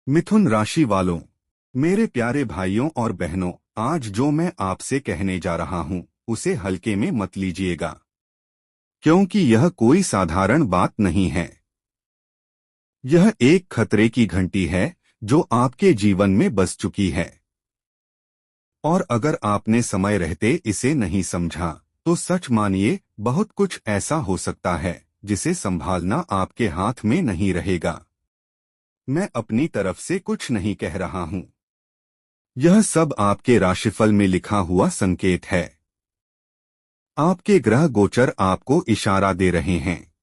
मिथुन राशि वालों, मेरे प्यारे भाइयों और बहनों, आज जो मैं आपसे कहने जा रहा हूं उसे हल्के में मत लीजिएगा, क्योंकि यह कोई साधारण बात नहीं है। यह एक खतरे की घंटी है जो आपके जीवन में बस चुकी है। और अगर आपने समय रहते इसे नहीं समझा तो सच मानिए बहुत कुछ ऐसा हो सकता है जिसे संभालना आपके हाथ में नहीं रहेगा। मैं अपनी तरफ से कुछ नहीं कह रहा हूं। यह सब आपके राशिफल में लिखा हुआ संकेत है। आपके ग्रह गोचर आपको इशारा दे रहे हैं।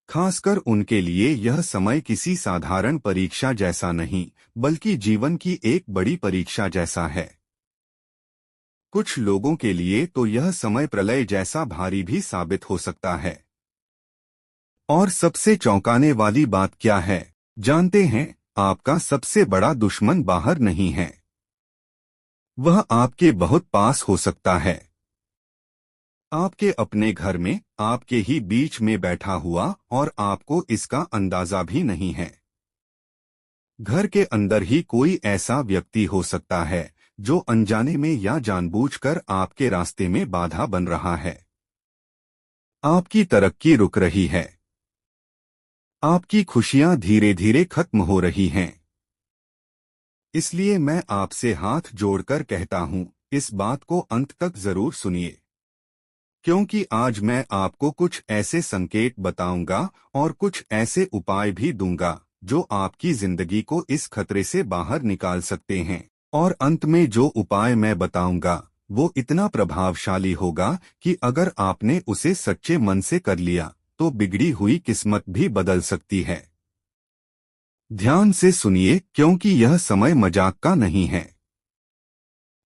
खासकर उनके लिए यह समय किसी साधारण परीक्षा जैसा नहीं, बल्कि जीवन की एक बड़ी परीक्षा जैसा है। कुछ लोगों के लिए तो यह समय प्रलय जैसा भारी भी साबित हो सकता है। और सबसे चौंकाने वाली बात क्या है, जानते हैं? आपका सबसे बड़ा दुश्मन बाहर नहीं है। वह आपके बहुत पास हो सकता है। आपके अपने घर में, आपके ही बीच में बैठा हुआ, और आपको इसका अंदाजा भी नहीं है। घर के अंदर ही कोई ऐसा व्यक्ति हो सकता है जो अनजाने में या जानबूझकर आपके रास्ते में बाधा बन रहा है। आपकी तरक्की रुक रही है। आपकी खुशियां धीरे धीरे खत्म हो रही हैं। इसलिए मैं आपसे हाथ जोड़कर कहता हूं, इस बात को अंत तक जरूर सुनिए, क्योंकि आज मैं आपको कुछ ऐसे संकेत बताऊंगा और कुछ ऐसे उपाय भी दूंगा जो आपकी जिंदगी को इस खतरे से बाहर निकाल सकते हैं। और अंत में जो उपाय मैं बताऊंगा वो इतना प्रभावशाली होगा कि अगर आपने उसे सच्चे मन से कर लिया तो बिगड़ी हुई किस्मत भी बदल सकती है। ध्यान से सुनिए, क्योंकि यह समय मजाक का नहीं है।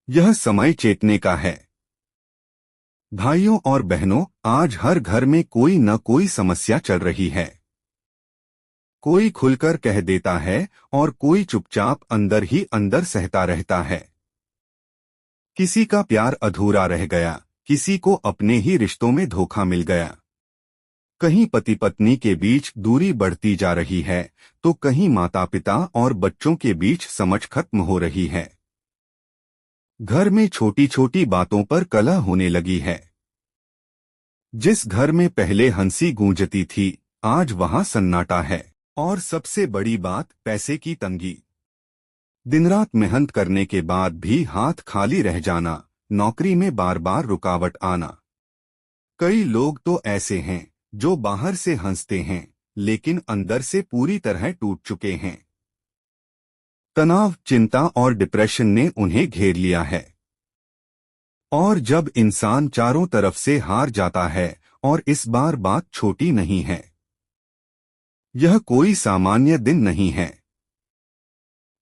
यह समय चेतने का है। भाइयों और बहनों, आज हर घर में कोई न कोई समस्या चल रही है। कोई खुलकर कह देता है और कोई चुपचाप अंदर ही अंदर सहता रहता है। किसी का प्यार अधूरा रह गया, किसी को अपने ही रिश्तों में धोखा मिल गया। कहीं पति पत्नी के बीच दूरी बढ़ती जा रही है, तो कहीं माता पिता और बच्चों के बीच समझ खत्म हो रही है। घर में छोटी छोटी बातों पर कलह होने लगी है। जिस घर में पहले हंसी गूंजती थी, आज वहां सन्नाटा है। और सबसे बड़ी बात, पैसे की तंगी। दिन रात मेहनत करने के बाद भी हाथ खाली रह जाना, नौकरी में बार बार रुकावट आना। कई लोग तो ऐसे हैं जो बाहर से हंसते हैं लेकिन अंदर से पूरी तरह टूट चुके हैं। तनाव, चिंता और डिप्रेशन ने उन्हें घेर लिया है। और जब इंसान चारों तरफ से हार जाता है, और इस बार बात छोटी नहीं है। यह कोई सामान्य दिन नहीं है।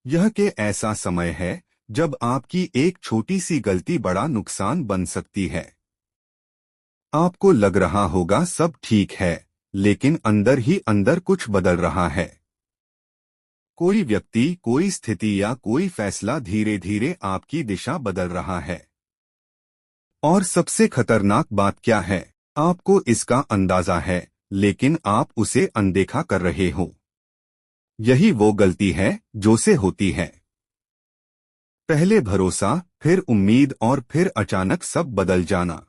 यह के ऐसा समय है जब आपकी एक छोटी सी गलती बड़ा नुकसान बन सकती है। आपको लग रहा होगा सब ठीक है, लेकिन अंदर ही अंदर कुछ बदल रहा है। कोई व्यक्ति, कोई स्थिति या कोई फैसला धीरे धीरे आपकी दिशा बदल रहा है। और सबसे खतरनाक बात क्या है, आपको इसका अंदाजा है, लेकिन आप उसे अनदेखा कर रहे हो। यही वो गलती है जो से होती है। पहले भरोसा, फिर उम्मीद और फिर अचानक सब बदल जाना।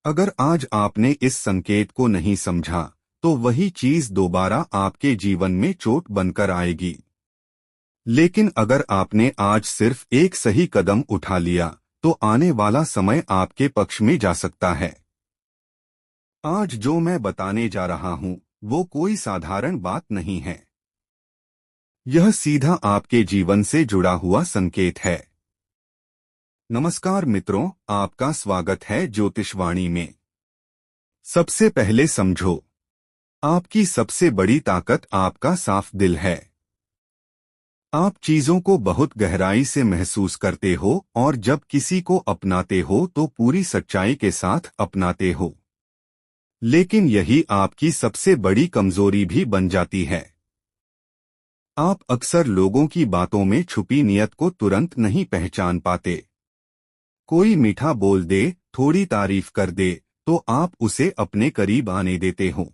अगर आज आपने इस संकेत को नहीं समझा तो वही चीज दोबारा आपके जीवन में चोट बनकर आएगी। लेकिन अगर आपने आज सिर्फ एक सही कदम उठा लिया तो आने वाला समय आपके पक्ष में जा सकता है। आज जो मैं बताने जा रहा हूं वो कोई साधारण बात नहीं है। यह सीधा आपके जीवन से जुड़ा हुआ संकेत है। नमस्कार मित्रों, आपका स्वागत है ज्योतिषवाणी में। सबसे पहले समझो, आपकी सबसे बड़ी ताकत आपका साफ दिल है। आप चीजों को बहुत गहराई से महसूस करते हो और जब किसी को अपनाते हो तो पूरी सच्चाई के साथ अपनाते हो। लेकिन यही आपकी सबसे बड़ी कमजोरी भी बन जाती है। आप अक्सर लोगों की बातों में छुपी नियत को तुरंत नहीं पहचान पाते। कोई मीठा बोल दे, थोड़ी तारीफ कर दे, तो आप उसे अपने करीब आने देते हो।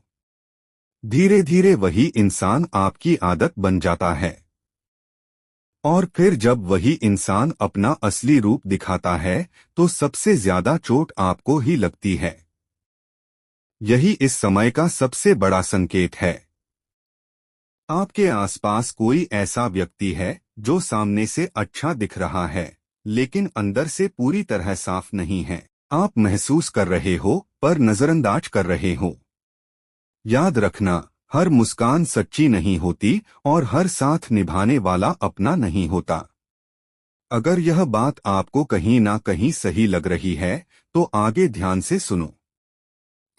धीरे धीरे वही इंसान आपकी आदत बन जाता है। और फिर जब वही इंसान अपना असली रूप दिखाता है तो सबसे ज्यादा चोट आपको ही लगती है। यही इस समय का सबसे बड़ा संकेत है। आपके आसपास कोई ऐसा व्यक्ति है जो सामने से अच्छा दिख रहा है लेकिन अंदर से पूरी तरह साफ नहीं है। आप महसूस कर रहे हो पर नजरअंदाज कर रहे हो। याद रखना, हर मुस्कान सच्ची नहीं होती और हर साथ निभाने वाला अपना नहीं होता। अगर यह बात आपको कहीं ना कहीं सही लग रही है तो आगे ध्यान से सुनो।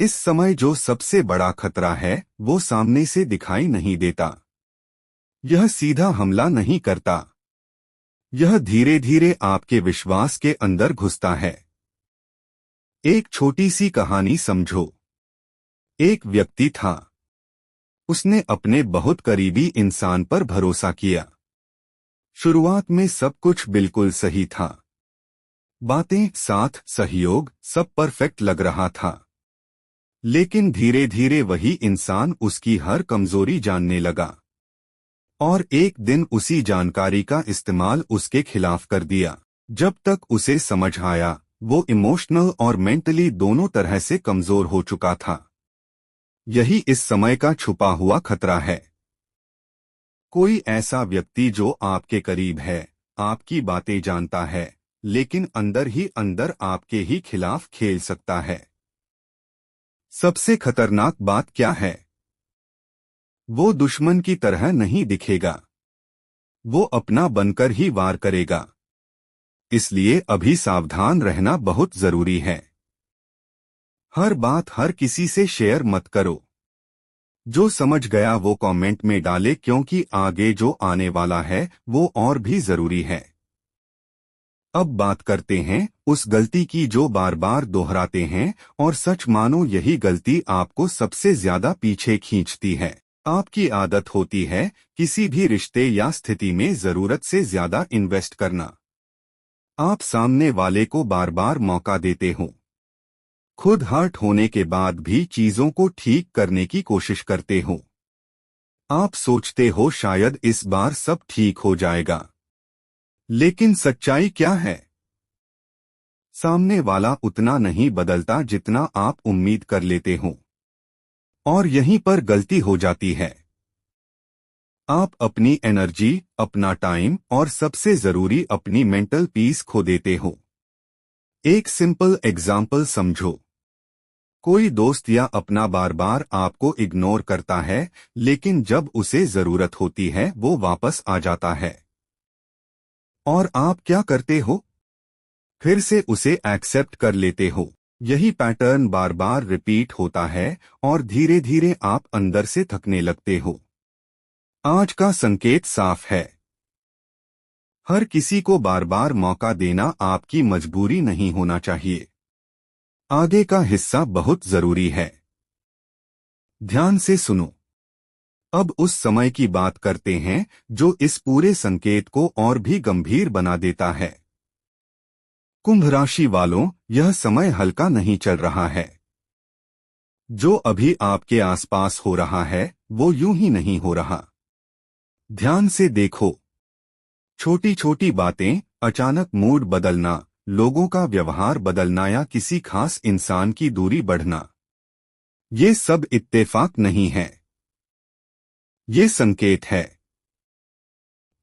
इस समय जो सबसे बड़ा खतरा है वो सामने से दिखाई नहीं देता। यह सीधा हमला नहीं करता। यह धीरे धीरे आपके विश्वास के अंदर घुसता है। एक छोटी सी कहानी समझो। एक व्यक्ति था। उसने अपने बहुत करीबी इंसान पर भरोसा किया। शुरुआत में सब कुछ बिल्कुल सही था। बातें, साथ, सहयोग सब परफेक्ट लग रहा था। लेकिन धीरे धीरे वही इंसान उसकी हर कमजोरी जानने लगा और एक दिन उसी जानकारी का इस्तेमाल उसके खिलाफ कर दिया। जब तक उसे समझ आया वो इमोशनल और मेंटली दोनों तरह से कमजोर हो चुका था। यही इस समय का छुपा हुआ खतरा है। कोई ऐसा व्यक्ति जो आपके करीब है, आपकी बातें जानता है, लेकिन अंदर ही अंदर आपके ही खिलाफ खेल सकता है। सबसे खतरनाक बात क्या है? वो दुश्मन की तरह नहीं दिखेगा। वो अपना बनकर ही वार करेगा। इसलिए अभी सावधान रहना बहुत जरूरी है। हर बात हर किसी से शेयर मत करो। जो समझ गया वो कमेंट में डाले क्योंकि आगे जो आने वाला है वो और भी जरूरी है। अब बात करते हैं उस गलती की जो बार बार दोहराते हैं और सच मानो यही गलती आपको सबसे ज्यादा पीछे खींचती है। आपकी आदत होती है किसी भी रिश्ते या स्थिति में जरूरत से ज्यादा इन्वेस्ट करना। आप सामने वाले को बार बार मौका देते हो। खुद हर्ट होने के बाद भी चीजों को ठीक करने की कोशिश करते हो। आप सोचते हो शायद इस बार सब ठीक हो जाएगा। लेकिन सच्चाई क्या है? सामने वाला उतना नहीं बदलता जितना आप उम्मीद कर लेते हो। और यहीं पर गलती हो जाती है। आप अपनी एनर्जी, अपना टाइम और सबसे जरूरी अपनी मेंटल पीस खो देते हो। एक सिंपल एग्जाम्पल समझो। कोई दोस्त या अपना बार बार आपको इग्नोर करता है लेकिन जब उसे जरूरत होती है वो वापस आ जाता है। और आप क्या करते हो? फिर से उसे एक्सेप्ट कर लेते हो। यही पैटर्न बार बार रिपीट होता है और धीरे धीरे आप अंदर से थकने लगते हो। आज का संकेत साफ है। हर किसी को बार बार मौका देना आपकी मजबूरी नहीं होना चाहिए। आगे का हिस्सा बहुत जरूरी है। ध्यान से सुनो। अब उस समय की बात करते हैं जो इस पूरे संकेत को और भी गंभीर बना देता है। कुंभ राशि वालों, यह समय हल्का नहीं चल रहा है। जो अभी आपके आसपास हो रहा है वो यूं ही नहीं हो रहा। ध्यान से देखो। छोटी छोटी बातें, अचानक मूड बदलना, लोगों का व्यवहार बदलना या किसी खास इंसान की दूरी बढ़ना, ये सब इत्तेफाक नहीं है। ये संकेत है।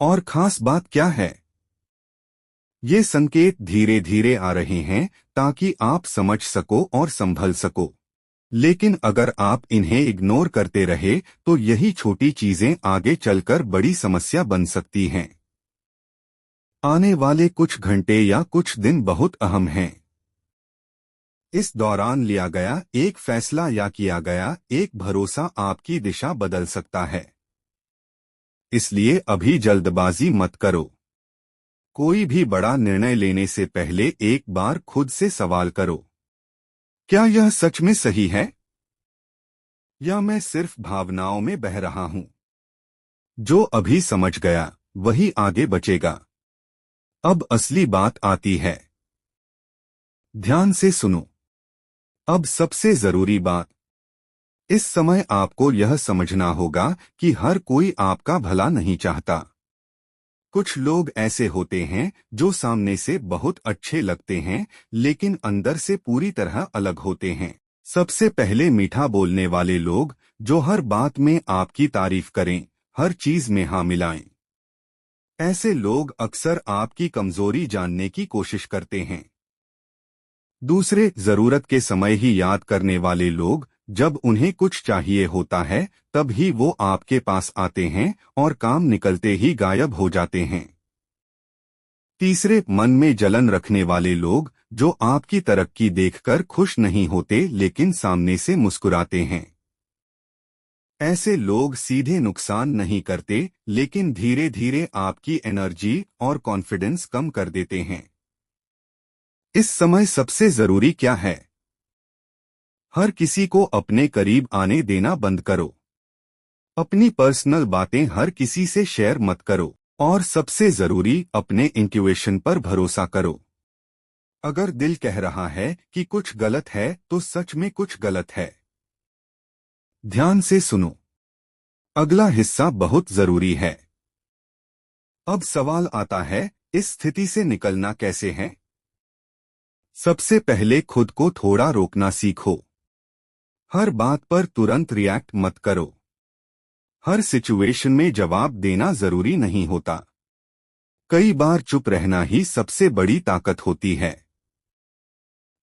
और खास बात क्या है? ये संकेत धीरे धीरे आ रहे हैं ताकि आप समझ सको और संभल सको। लेकिन अगर आप इन्हें इग्नोर करते रहे तो यही छोटी चीजें आगे चलकर बड़ी समस्या बन सकती हैं। आने वाले कुछ घंटे या कुछ दिन बहुत अहम हैं। इस दौरान लिया गया एक फैसला या किया गया एक भरोसा आपकी दिशा बदल सकता है। इसलिए अभी जल्दबाजी मत करो। कोई भी बड़ा निर्णय लेने से पहले एक बार खुद से सवाल करो, क्या यह सच में सही है या मैं सिर्फ भावनाओं में बह रहा हूं? जो अभी समझ गया वही आगे बचेगा। अब असली बात आती है। ध्यान से सुनो। अब सबसे जरूरी बात। इस समय आपको यह समझना होगा कि हर कोई आपका भला नहीं चाहता। कुछ लोग ऐसे होते हैं जो सामने से बहुत अच्छे लगते हैं, लेकिन अंदर से पूरी तरह अलग होते हैं। सबसे पहले मीठा बोलने वाले लोग, जो हर बात में आपकी तारीफ करें, हर चीज में हाँ मिलाएं। ऐसे लोग अक्सर आपकी कमजोरी जानने की कोशिश करते हैं। दूसरे, जरूरत के समय ही याद करने वाले लोग, जब उन्हें कुछ चाहिए होता है तब ही वो आपके पास आते हैं और काम निकलते ही गायब हो जाते हैं। तीसरे, मन में जलन रखने वाले लोग, जो आपकी तरक्की देखकर खुश नहीं होते लेकिन सामने से मुस्कुराते हैं। ऐसे लोग सीधे नुकसान नहीं करते, लेकिन धीरे धीरे आपकी एनर्जी और कॉन्फिडेंस कम कर देते हैं। इस समय सबसे जरूरी क्या है? हर किसी को अपने करीब आने देना बंद करो। अपनी पर्सनल बातें हर किसी से शेयर मत करो। और सबसे जरूरी, अपने इंट्यूशन पर भरोसा करो। अगर दिल कह रहा है कि कुछ गलत है तो सच में कुछ गलत है। ध्यान से सुनो, अगला हिस्सा बहुत जरूरी है। अब सवाल आता है, इस स्थिति से निकलना कैसे है? सबसे पहले खुद को थोड़ा रोकना सीखो। हर बात पर तुरंत रिएक्ट मत करो। हर सिचुएशन में जवाब देना जरूरी नहीं होता। कई बार चुप रहना ही सबसे बड़ी ताकत होती है।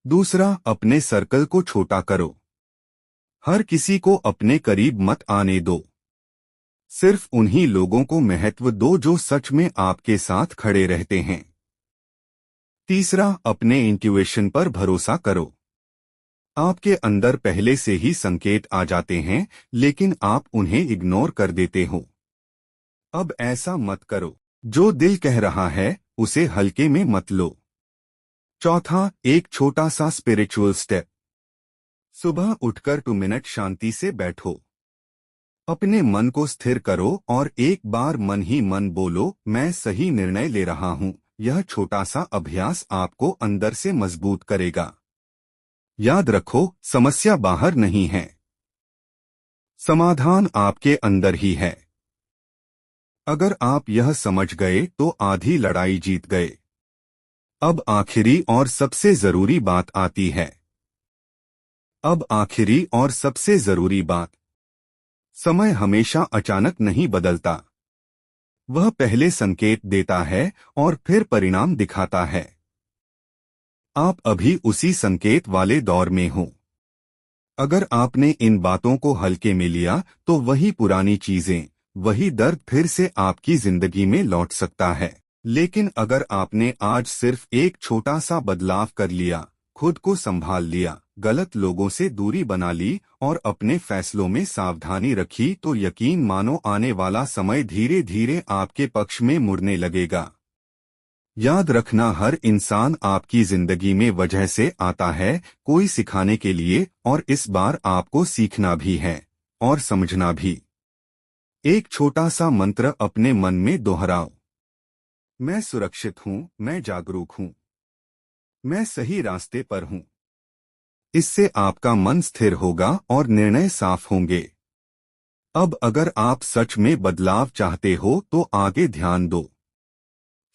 दूसरा, अपने सर्कल को छोटा करो। हर किसी को अपने करीब मत आने दो। सिर्फ उन्हीं लोगों को महत्व दो जो सच में आपके साथ खड़े रहते हैं। तीसरा, अपने इंट्यूशन पर भरोसा करो। आपके अंदर पहले से ही संकेत आ जाते हैं, लेकिन आप उन्हें इग्नोर कर देते हो। अब ऐसा मत करो। जो दिल कह रहा है उसे हल्के में मत लो। चौथा, एक छोटा सा स्पिरिचुअल स्टेप। सुबह उठकर 2 मिनट शांति से बैठो। अपने मन को स्थिर करो और एक बार मन ही मन बोलो, मैं सही निर्णय ले रहा हूँ। यह छोटा सा अभ्यास आपको अंदर से मजबूत करेगा। याद रखो, समस्या बाहर नहीं है, समाधान आपके अंदर ही है। अगर आप यह समझ गए तो आधी लड़ाई जीत गए। अब आखिरी और सबसे जरूरी बात आती है। अब आखिरी और सबसे जरूरी बात, समय हमेशा अचानक नहीं बदलता। वह पहले संकेत देता है और फिर परिणाम दिखाता है। आप अभी उसी संकेत वाले दौर में हो। अगर आपने इन बातों को हल्के में लिया तो वही पुरानी चीजें, वही दर्द फिर से आपकी जिंदगी में लौट सकता है। लेकिन अगर आपने आज सिर्फ एक छोटा सा बदलाव कर लिया, खुद को संभाल लिया, गलत लोगों से दूरी बना ली और अपने फैसलों में सावधानी रखी, तो यकीन मानो आने वाला समय धीरे धीरे आपके पक्ष में मुड़ने लगेगा। याद रखना, हर इंसान आपकी जिंदगी में वजह से आता है, कोई सिखाने के लिए, और इस बार आपको सीखना भी है और समझना भी। एक छोटा सा मंत्र अपने मन में दोहराओ। मैं सुरक्षित हूँ, मैं जागरूक हूँ, मैं सही रास्ते पर हूँ। इससे आपका मन स्थिर होगा और निर्णय साफ होंगे। अब अगर आप सच में बदलाव चाहते हो तो आगे ध्यान दो।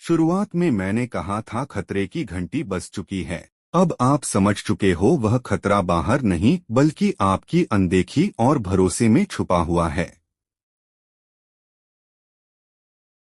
शुरुआत में मैंने कहा था खतरे की घंटी बज चुकी है। अब आप समझ चुके हो, वह खतरा बाहर नहीं बल्कि आपकी अनदेखी और भरोसे में छुपा हुआ है।